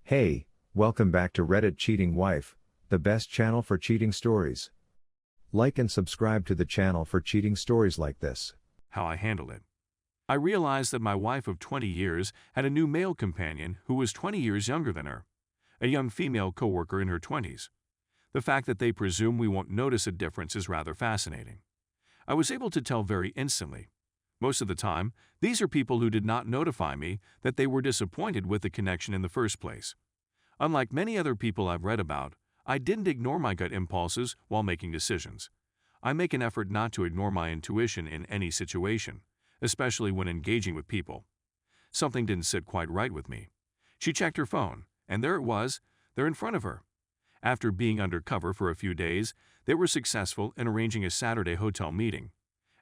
Hey, welcome back to Reddit Cheating Wife, the best channel for cheating stories. Like and subscribe to the channel for cheating stories like this. How I handled it. I realized that my wife of 20 years had a new male companion who was 20 years younger than her, a young female coworker in her 20s. The fact that they presume we won't notice a difference is rather fascinating. I was able to tell very instantly. Most of the time, these are people who did not notify me that they were disappointed with the connection in the first place. Unlike many other people I've read about, I didn't ignore my gut impulses while making decisions. I make an effort not to ignore my intuition in any situation, especially when engaging with people. Something didn't sit quite right with me. She checked her phone, and there it was, there in front of her. After being undercover for a few days, they were successful in arranging a Saturday hotel meeting.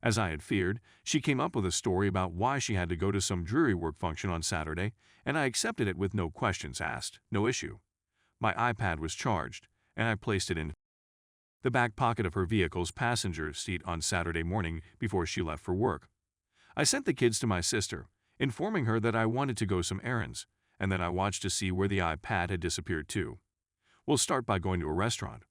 As I had feared, she came up with a story about why she had to go to some dreary work function on Saturday, and I accepted it with no questions asked, no issue. My iPad was charged, and I placed it in the back pocket of her vehicle's passenger seat on Saturday morning before she left for work. I sent the kids to my sister, informing her that I wanted to go some errands, and that I watched to see where the iPad had disappeared to. We'll start by going to a restaurant.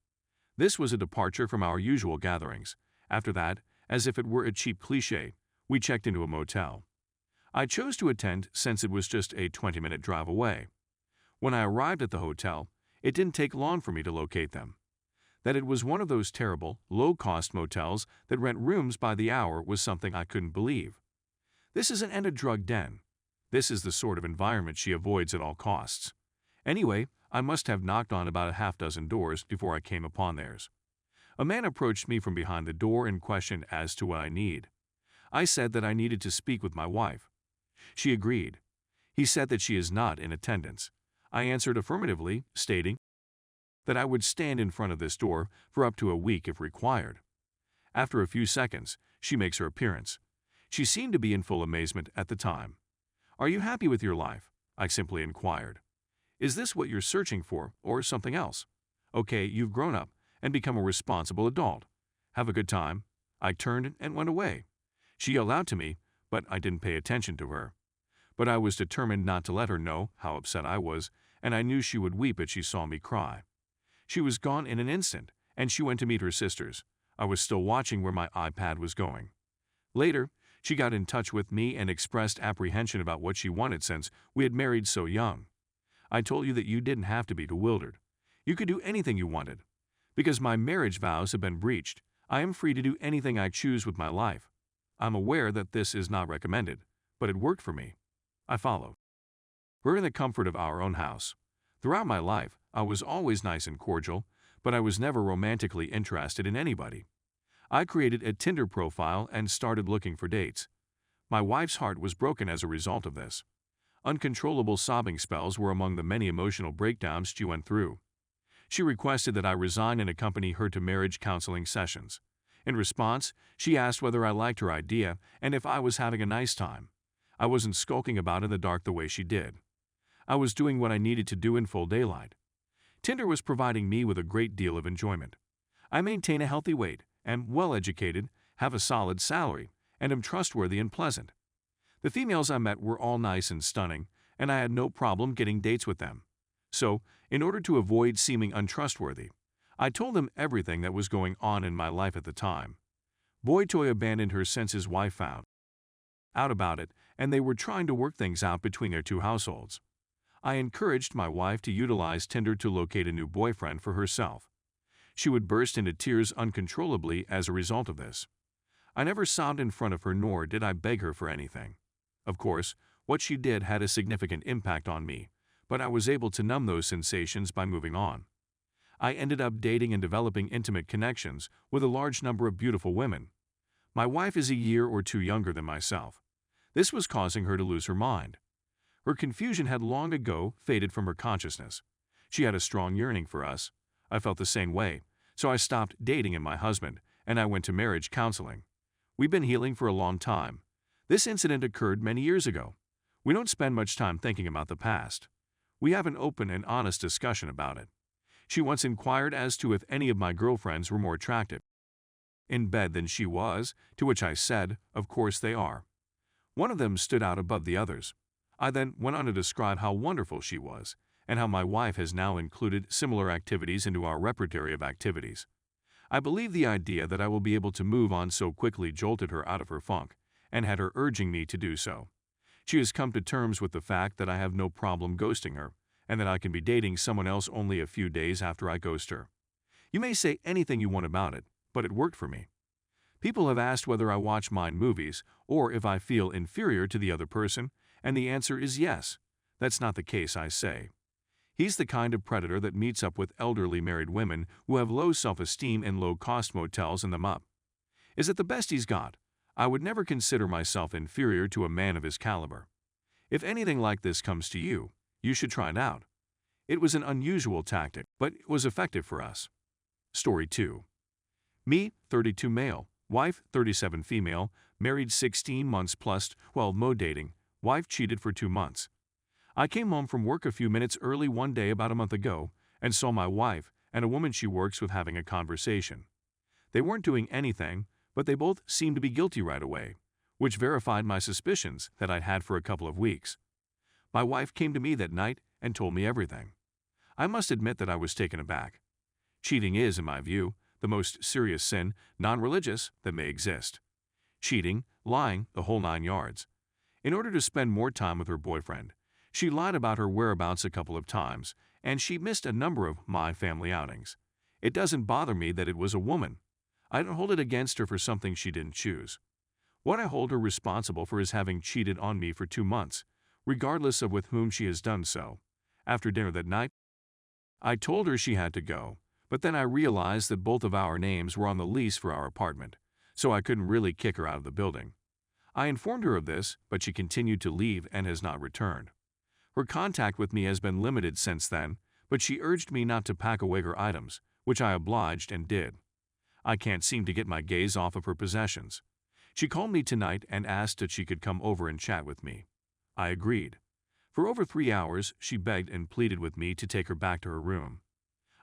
This was a departure from our usual gatherings. After that, as if it were a cheap cliché, we checked into a motel. I chose to attend since it was just a 20-minute drive away. When I arrived at the hotel, it didn't take long for me to locate them. That it was one of those terrible, low-cost motels that rent rooms by the hour was something I couldn't believe. This isn't a drug den. This is the sort of environment she avoids at all costs. Anyway, I must have knocked on about a half-dozen doors before I came upon theirs. A man approached me from behind the door and questioned as to what I need. I said that I needed to speak with my wife. She agreed. He said that she is not in attendance. I answered affirmatively, stating that I would stand in front of this door for up to a week if required. After a few seconds, she makes her appearance. She seemed to be in full amazement at the time. "Are you happy with your life?" I simply inquired. "Is this what you're searching for, or something else? Okay, you've grown up and become a responsible adult. Have a good time." I turned and went away. She yelled out to me, but I didn't pay attention to her. But I was determined not to let her know how upset I was, and I knew she would weep if she saw me cry. She was gone in an instant, and she went to meet her sisters. I was still watching where my iPad was going. Later, she got in touch with me and expressed apprehension about what she wanted since we had married so young. I told you that you didn't have to be bewildered. You could do anything you wanted. Because my marriage vows have been breached, I am free to do anything I choose with my life. I'm aware that this is not recommended, but it worked for me. I followed her in the comfort of our own house. Throughout my life, I was always nice and cordial, but I was never romantically interested in anybody. I created a Tinder profile and started looking for dates. My wife's heart was broken as a result of this. Uncontrollable sobbing spells were among the many emotional breakdowns she went through. She requested that I resign and accompany her to marriage counseling sessions. In response, she asked whether I liked her idea and if I was having a nice time. I wasn't skulking about in the dark the way she did. I was doing what I needed to do in full daylight. Tinder was providing me with a great deal of enjoyment. I maintain a healthy weight, am well-educated, have a solid salary, and am trustworthy and pleasant. The females I met were all nice and stunning, and I had no problem getting dates with them. So, in order to avoid seeming untrustworthy, I told them everything that was going on in my life at the time. Boy Toy abandoned her since his wife found out about it, and they were trying to work things out between their two households. I encouraged my wife to utilize Tinder to locate a new boyfriend for herself. She would burst into tears uncontrollably as a result of this. I never sobbed in front of her, nor did I beg her for anything. Of course, what she did had a significant impact on me, but I was able to numb those sensations by moving on. I ended up dating and developing intimate connections with a large number of beautiful women. My wife is a year or two younger than myself. This was causing her to lose her mind. Her confusion had long ago faded from her consciousness. She had a strong yearning for us. I felt the same way, so I stopped dating and my husband, and I went to marriage counseling. We've been healing for a long time. This incident occurred many years ago. We don't spend much time thinking about the past. We have an open and honest discussion about it. She once inquired as to if any of my girlfriends were more attractive in bed than she was, to which I said, of course they are. One of them stood out above the others. I then went on to describe how wonderful she was, and how my wife has now included similar activities into our repertoire of activities. I believe the idea that I will be able to move on so quickly jolted her out of her funk, and had her urging me to do so. She has come to terms with the fact that I have no problem ghosting her, and that I can be dating someone else only a few days after I ghost her. You may say anything you want about it, but it worked for me. People have asked whether I watch mind movies, or if I feel inferior to the other person, and the answer is yes. That's not the case, I say. He's the kind of predator that meets up with elderly married women who have low self-esteem in low-cost motels and them up. Is it the best he's got? I would never consider myself inferior to a man of his caliber. If anything like this comes to you, you should try it out. It was an unusual tactic, but it was effective for us. Story 2. Me, 32 male, wife, 37 female, married 16 months plus 12 mo dating, wife cheated for 2 months. I came home from work a few minutes early one day about a month ago and saw my wife and a woman she works with having a conversation. They weren't doing anything, but they both seemed to be guilty right away, which verified my suspicions that I'd had for a couple of weeks. My wife came to me that night and told me everything. I must admit that I was taken aback. Cheating is, in my view, the most serious sin, non-religious, that may exist. Cheating, lying, the whole 9 yards. In order to spend more time with her boyfriend, she lied about her whereabouts a couple of times, and she missed a number of my family outings. It doesn't bother me that it was a woman. I don't hold it against her for something she didn't choose. What I hold her responsible for is having cheated on me for 2 months, regardless of with whom she has done so. After dinner that night, I told her she had to go, but then I realized that both of our names were on the lease for our apartment, so I couldn't really kick her out of the building. I informed her of this, but she continued to leave and has not returned. Her contact with me has been limited since then, but she urged me not to pack away her items, which I obliged and did. I can't seem to get my gaze off of her possessions. She called me tonight and asked if she could come over and chat with me. I agreed. For over 3 hours, she begged and pleaded with me to take her back to her room.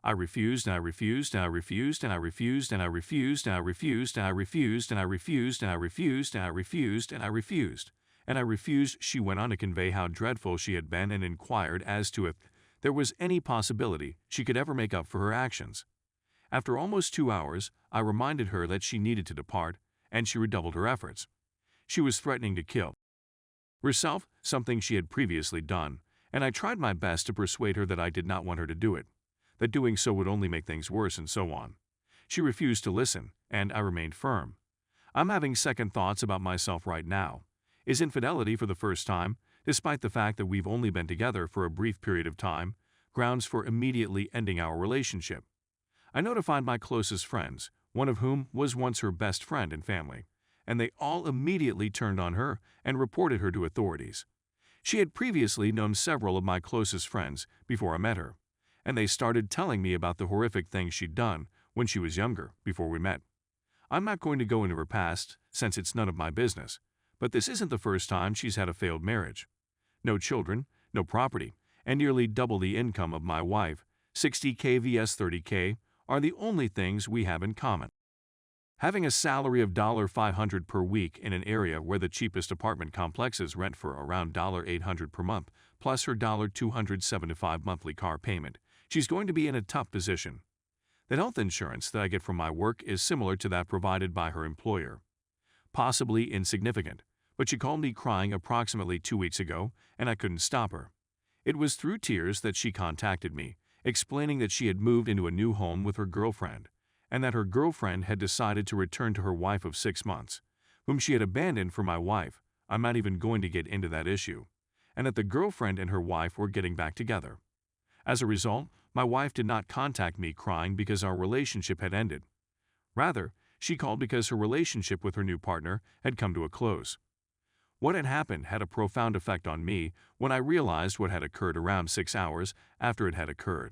I refused and I refused and I refused and I refused and I refused and I refused and I refused and I refused and I refused and I refused and I refused and I refused. She went on to convey how dreadful she had been and inquired as to if there was any possibility she could ever make up for her actions. After almost 2 hours, I reminded her that she needed to depart, and she redoubled her efforts. She was threatening to kill herself, something she had previously done, and I tried my best to persuade her that I did not want her to do it, that doing so would only make things worse, and so on. She refused to listen, and I remained firm. I'm having second thoughts about myself right now. Is infidelity for the first time, despite the fact that we've only been together for a brief period of time, grounds for immediately ending our relationship? I notified my closest friends, one of whom was once her best friend and family, and they all immediately turned on her and reported her to authorities. She had previously known several of my closest friends before I met her, and they started telling me about the horrific things she'd done when she was younger, before we met. I'm not going to go into her past, since it's none of my business, but this isn't the first time she's had a failed marriage. No children, no property, and nearly double the income of my wife, 60K vs 30K, are the only things we have in common. Having a salary of $500 per week in an area where the cheapest apartment complexes rent for around $800 per month, plus her $275 monthly car payment, she's going to be in a tough position. The health insurance that I get from my work is similar to that provided by her employer. Possibly insignificant, but she called me crying approximately 2 weeks ago, and I couldn't stop her. It was through tears that she contacted me, explaining that she had moved into a new home with her girlfriend, and that her girlfriend had decided to return to her wife of 6 months, whom she had abandoned for my wife. I'm not even going to get into that issue, and that the girlfriend and her wife were getting back together. As a result, my wife did not contact me crying because our relationship had ended. Rather, she called because her relationship with her new partner had come to a close. What had happened had a profound effect on me when I realized what had occurred around 6 hours after it had occurred.